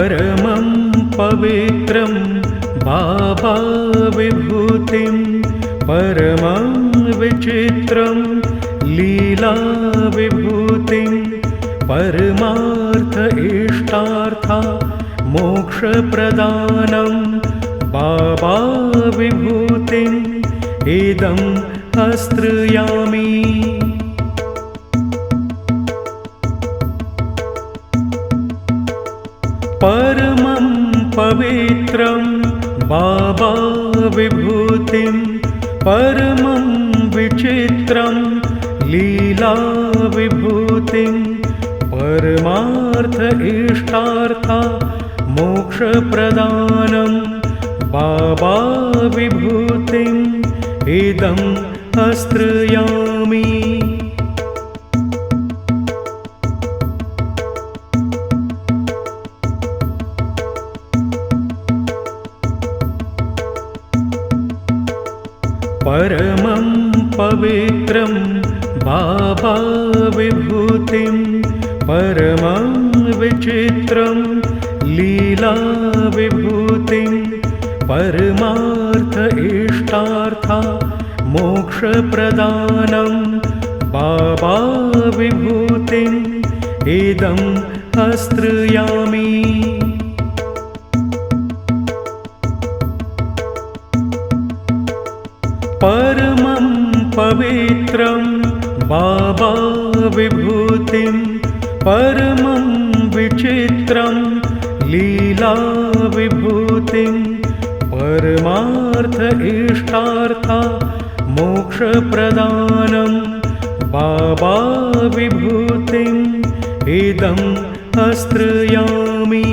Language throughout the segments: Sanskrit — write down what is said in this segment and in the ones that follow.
परमं पवित्रं बाबा विभूतिं परमं विचित्रं लीला विभूतिं परमार्थ इष्टार्था मोक्षप्रदानं बाबा विभूतिम् इदं आश्रयामि। परमं पवित्रं बाबा विभूतिं परमं विचित्रं लीला विभूतिं परमार्थ इष्टार्था मोक्षप्रदानं बाबा विभूतिम् इदं आश्रयामि। परमं पवित्रं बाबा विभूतिं परमं विचित्रं लीला विभूतिं परमार्थ इष्टार्था मोक्षप्रदानं बाबा विभूतिम् इदं आश्रयामि। परमं पवित्रं बाबा विभूतिं परमं विचित्रं लीला विभूतिं परमार्थ इष्टार्था मोक्षप्रदानं बाबा विभूतिम् इदं आश्रयामि।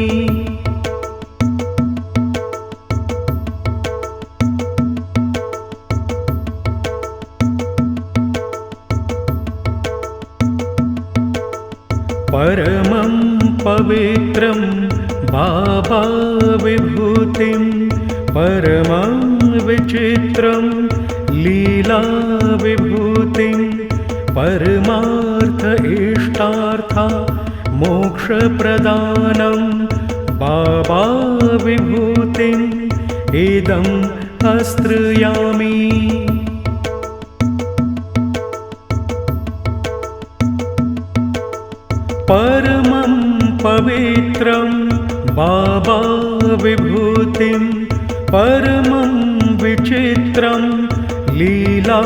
परमं पवित्रं बाबा विभूतिं परमं विचित्रं लीला विभूतिं परमार्थ इष्टार्था मोक्षप्रदानं बाबा विभूतिम् इदं आश्रयामि। परमं पवित्रं बाबा विभूतिं परमं विचित्रं लीला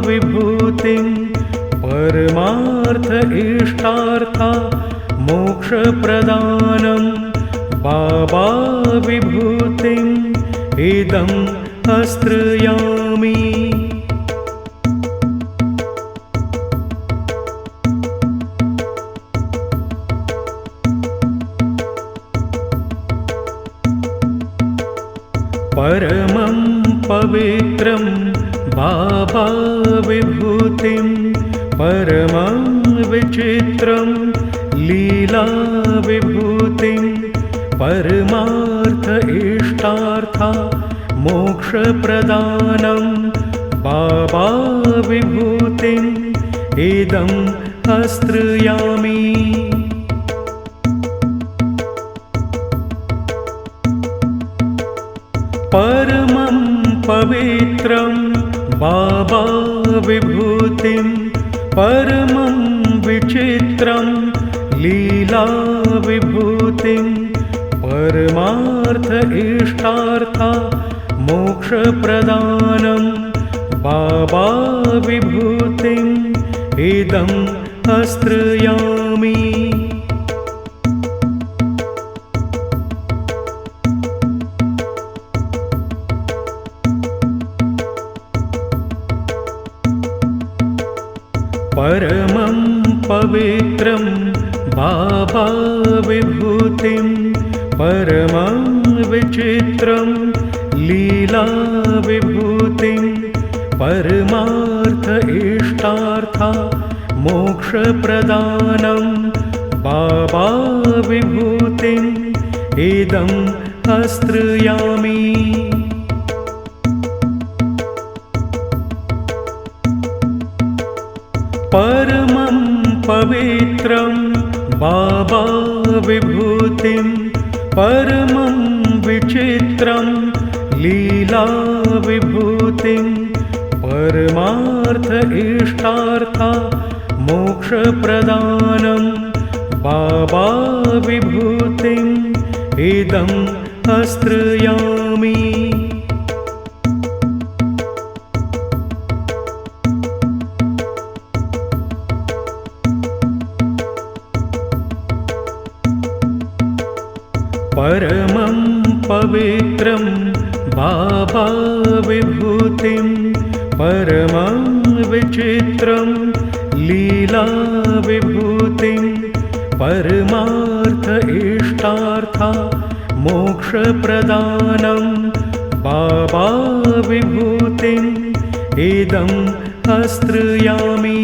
विभूतिं परमार्थ इष्टार्था मोक्षप्रदानं बाबा विभूतिम् इदं आश्रयामि। परमं पवित्रं बाबा विभूतिं परमं विचित्रं लीला विभूतिं परमार्थ इष्टार्था मोक्षप्रदानं बाबा विभूतिम् इदं आश्रयामि। परमं पवित्रं बाबा विभूतिं परमं विचित्रं लीला विभूतिं परमार्थ इष्टार्था मोक्षप्रदानं बाबा विभूतिम् इदं आश्रयामि। परमं पवित्रं बाबा विभूतिं परमं विचित्रं लीला विभूतिं परमार्थ इष्टार्था मोक्षप्रदानं बाबा विभूतिम् इदं आश्रयामि। परमं पवित्रं बाबा विभूतिं परमं विचित्रं लीलाविभूतिं परमार्थ इष्टार्था मोक्षप्रदानं बाबा विभूतिम् इदम् आश्रयामि। परमं पवित्रं बाबा विभूतिं परमं विचित्रं लीला विभूतिं परमार्थ इष्टार्था मोक्षप्रदानं बाबा विभूतिम् इदम् आश्रयामि।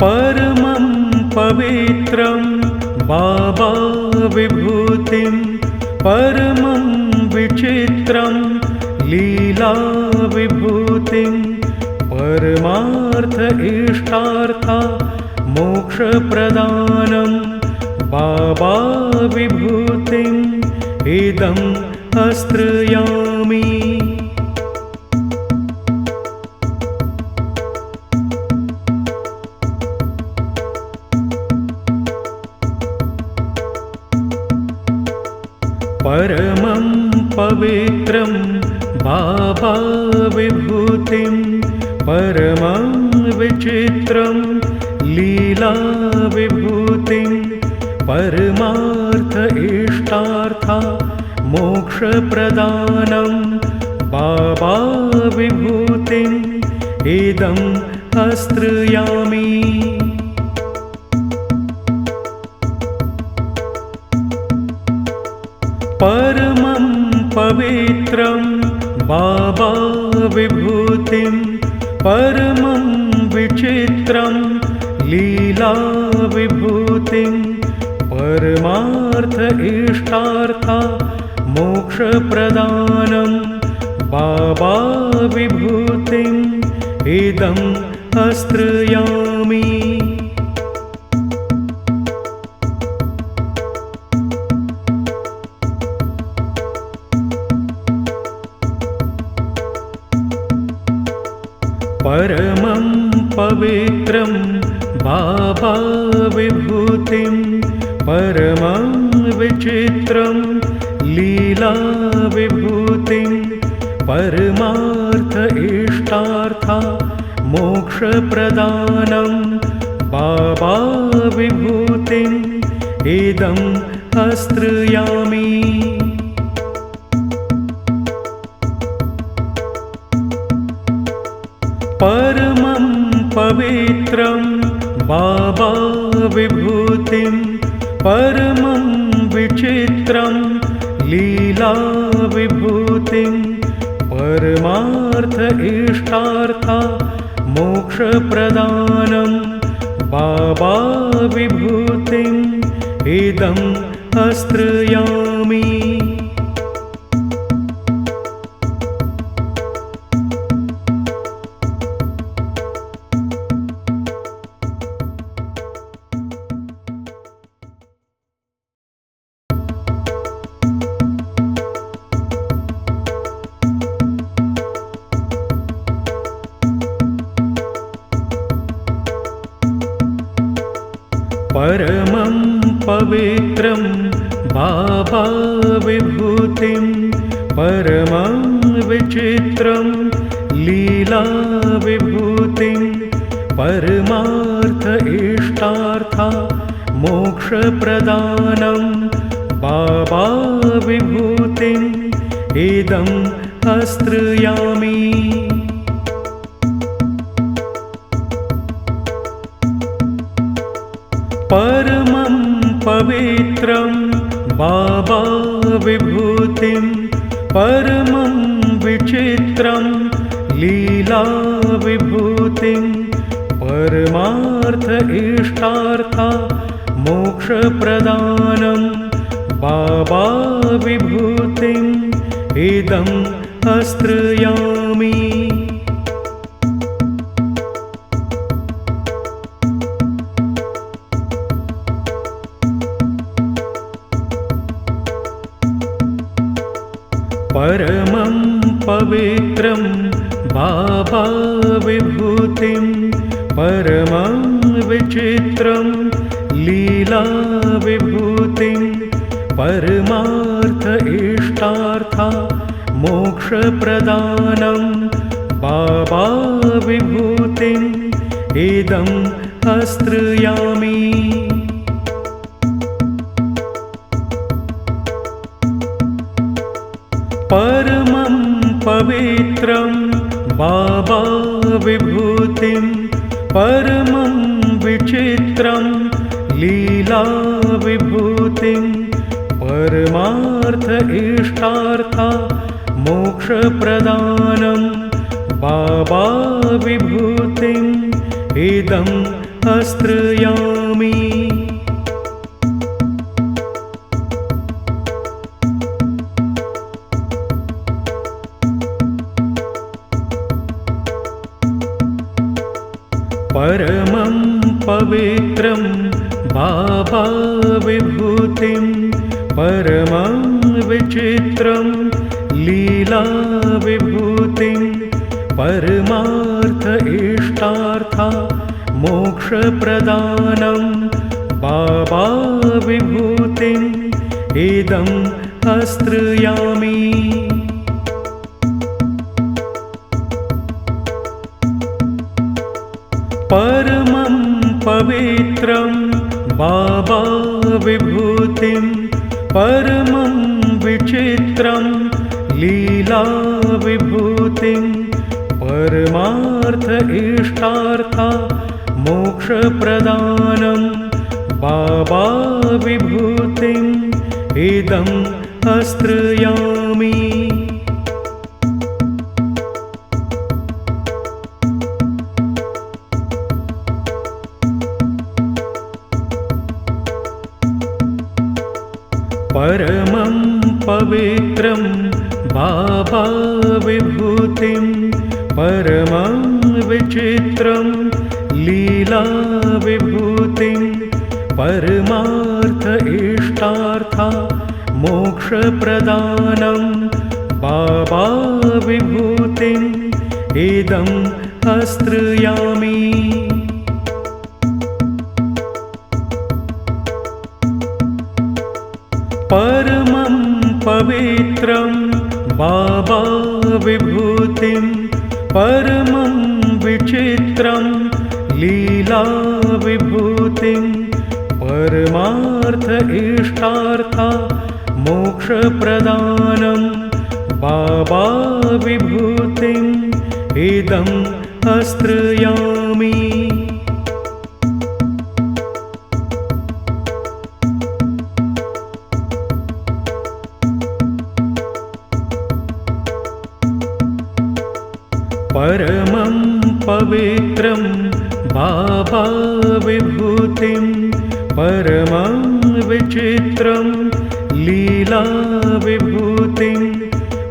परमं पवित्रं बाबा विभूतिं परमं विचित्रं लीला विभूतिं परमार्थ इष्टार्था मोक्षप्रदानं बाबा विभूतिम् इदम् आश्रयामि। परमं पवित्रं बाबा विभूतिं परमं विचित्रं लीला विभूतिं परमार्थ इष्टार्था मोक्षप्रदानं बाबा विभूतिम् इदम् आश्रयामि। परमं पवित्रं बाबा विभूतिं परमं विचित्रं लीला विभूतिं परमार्थ इष्टार्था मोक्षप्रदानं बाबा विभूतिम् इदम् आश्रयामि। परमं पवित्रं बाबा विभूतिं परमं विचित्रं लीला विभूतिं परमार्थ इष्टार्था मोक्षप्रदानं बाबा विभूतिम् इदम् आश्रयामि। परमं पवित्रं बाबा विभूतिं परमं विचित्रं लीला विभूतिं परमार्थ इष्टार्था मोक्षप्रदानं बाबा विभूतिम् इदम् आश्रयामि। परमं पवित्रं बाबा विभूतिं परमं विचित्रं लीला विभूतिं परमार्थ इष्टार्था मोक्षप्रदानं बाबा विभूतिम् इदम् आश्रयामि। परमं पवित्रं बाबा विभूतिं परमं विचित्रं लीला विभूतिं परमार्थ इष्टार्था मोक्षप्रदानं बाबा विभूतिम् इदम् आश्रयामि। परमं पवित्रं बाबा विभूतिं परमं विचित्रं लीला विभूतिं परमार्थ इष्टार्था मोक्षप्रदानं बाबा विभूतिम् इदं आश्रयामि। परमं पवित्रं बाबा विभूतिं परमं विचित्रं लीला विभूतिं परमार्थ इष्टार्था मोक्षप्रदानं बाबा विभूतिम् इदं आश्रयामि। परमं पवित्रं बाबा विभूतिं परमं विचित्रं लीला विभूतिं परमार्थ इष्टार्था मोक्षप्रदानं बाबा विभूतिम् इदं आश्रयामि। परमं पवित्रं बाबा विभूतिं परमं विचित्रं लीला विभूतिं परमार्थ इष्टार्था मोक्षप्रदानं बाबा विभूतिम् इदं आश्रयामि। परमं पवित्रं बाबा विभूतिं परमं विचित्रं लीला विभूतिं परमार्थ इष्टार्था मोक्षप्रदानं बाबा विभूतिम् इदं आश्रयामि। परमं पवित्रं बाबा विभूतिं परमं विचित्रं लीला विभूतिं परमार्थ इष्टार्था मोक्षप्रदानं बाबा विभूतिम् इदं आश्रयामि। परमं पवित्रं बाबा विभूतिं परमं विचित्रं लीला विभूतिं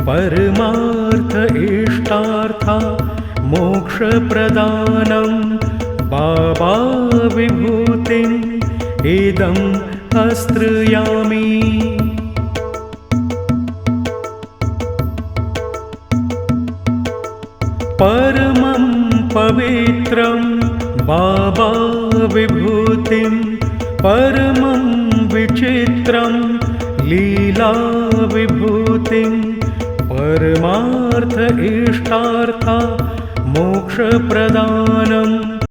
परमार्थ इष्टार्था मोक्षप्रदानं बाबा विभूतिम् इदं आश्रयामि। परमं पवित्रं बाबा विभूतिं परमं विचित्रं लीला विभूतिं परमार्थ इष्टार्था मोक्षप्रदानं